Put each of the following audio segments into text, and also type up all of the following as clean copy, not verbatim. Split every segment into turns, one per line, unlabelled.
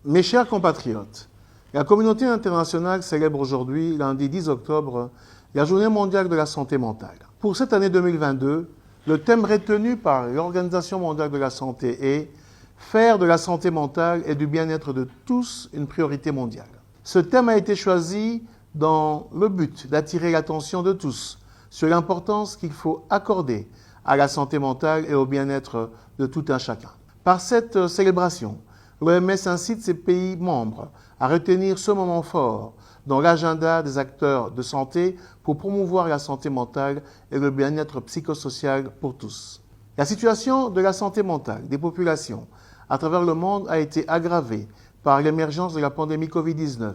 Mes chers compatriotes, la communauté internationale célèbre aujourd'hui, lundi 10 octobre, la Journée mondiale de la santé mentale. Pour cette année 2022, le thème retenu par l'Organisation mondiale de la santé est « Faire de la santé mentale et du bien-être de tous une priorité mondiale ». Ce thème a été choisi dans le but d'attirer l'attention de tous sur l'importance qu'il faut accorder à la santé mentale et au bien-être de tout un chacun. Par cette célébration, l'OMS incite ses pays membres à retenir ce moment fort dans l'agenda des acteurs de santé pour promouvoir la santé mentale et le bien-être psychosocial pour tous. La situation de la santé mentale des populations à travers le monde a été aggravée par l'émergence de la pandémie Covid-19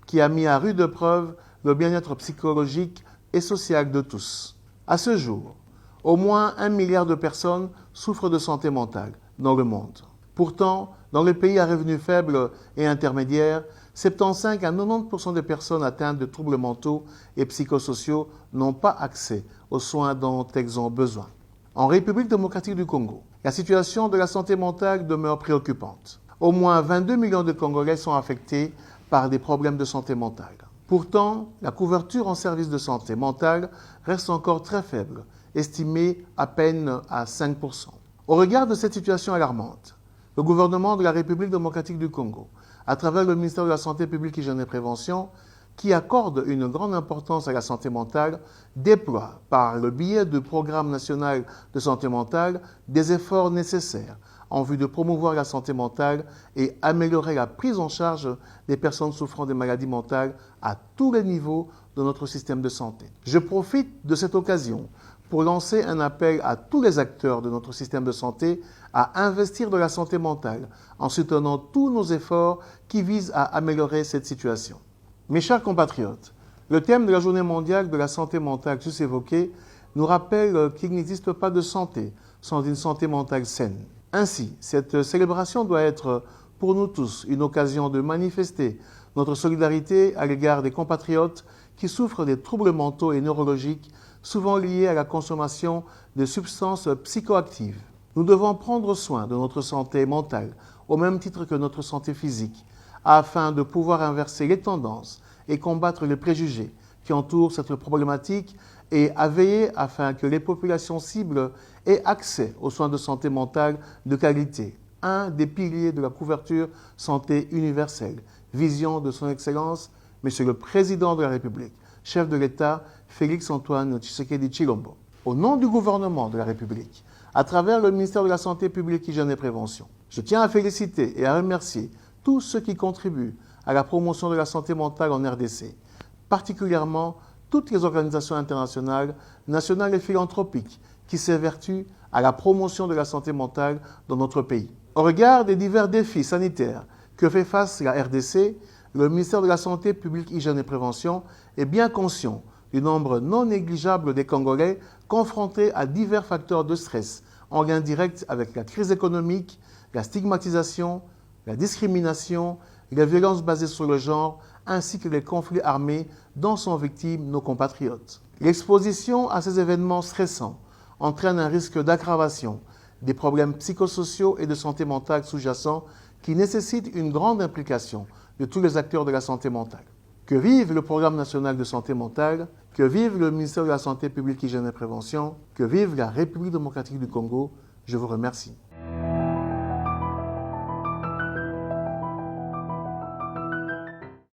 qui a mis à rude épreuve le bien-être psychologique et social de tous. À ce jour, au moins 1 milliard de personnes souffrent de santé mentale dans le monde. Pourtant, dans les pays à revenus faibles et intermédiaires, 75 à 90% des personnes atteintes de troubles mentaux et psychosociaux n'ont pas accès aux soins dont elles ont besoin. En République démocratique du Congo, la situation de la santé mentale demeure préoccupante. Au moins 22 millions de Congolais sont affectés par des problèmes de santé mentale. Pourtant, la couverture en services de santé mentale reste encore très faible, estimée à peine à 5%. Au regard de cette situation alarmante, le gouvernement de la République démocratique du Congo, à travers le ministère de la Santé publique, Hygiène et Prévention, qui accorde une grande importance à la santé mentale, déploie par le biais du Programme national de santé mentale des efforts nécessaires en vue de promouvoir la santé mentale et améliorer la prise en charge des personnes souffrant de maladies mentales à tous les niveaux de notre système de santé. Je profite de cette occasion pour lancer un appel à tous les acteurs de notre système de santé à investir dans la santé mentale en soutenant tous nos efforts qui visent à améliorer cette situation. Mes chers compatriotes, le thème de la Journée mondiale de la santé mentale juste évoqué nous rappelle qu'il n'existe pas de santé sans une santé mentale saine. Ainsi, cette célébration doit être pour nous tous une occasion de manifester notre solidarité à l'égard des compatriotes qui souffrent des troubles mentaux et neurologiques souvent liés à la consommation de substances psychoactives. Nous devons prendre soin de notre santé mentale au même titre que notre santé physique, afin de pouvoir inverser les tendances et combattre les préjugés qui entourent cette problématique et à veiller afin que les populations cibles aient accès aux soins de santé mentale de qualité, un des piliers de la couverture santé universelle, vision de son Excellence, Monsieur le Président de la République, chef de l'État, Félix-Antoine Tshisekedi Tshilombo. Au nom du gouvernement de la République, à travers le ministère de la Santé publique, Hygiène et Prévention, je tiens à féliciter et à remercier tous ceux qui contribuent à la promotion de la santé mentale en RDC, particulièrement toutes les organisations internationales, nationales et philanthropiques qui s'évertuent à la promotion de la santé mentale dans notre pays. Au regard des divers défis sanitaires que fait face la RDC, le ministère de la Santé publique, Hygiène et Prévention est bien conscient du nombre non négligeable des Congolais confrontés à divers facteurs de stress en lien direct avec la crise économique, la stigmatisation, la discrimination, les violences basées sur le genre, ainsi que les conflits armés dont sont victimes nos compatriotes. L'exposition à ces événements stressants entraîne un risque d'aggravation des problèmes psychosociaux et de santé mentale sous-jacents qui nécessitent une grande implication de tous les acteurs de la santé mentale. Que vive le Programme national de santé mentale, que vive le ministère de la Santé publique, Hygiène et Prévention, que vive la République démocratique du Congo. Je vous remercie.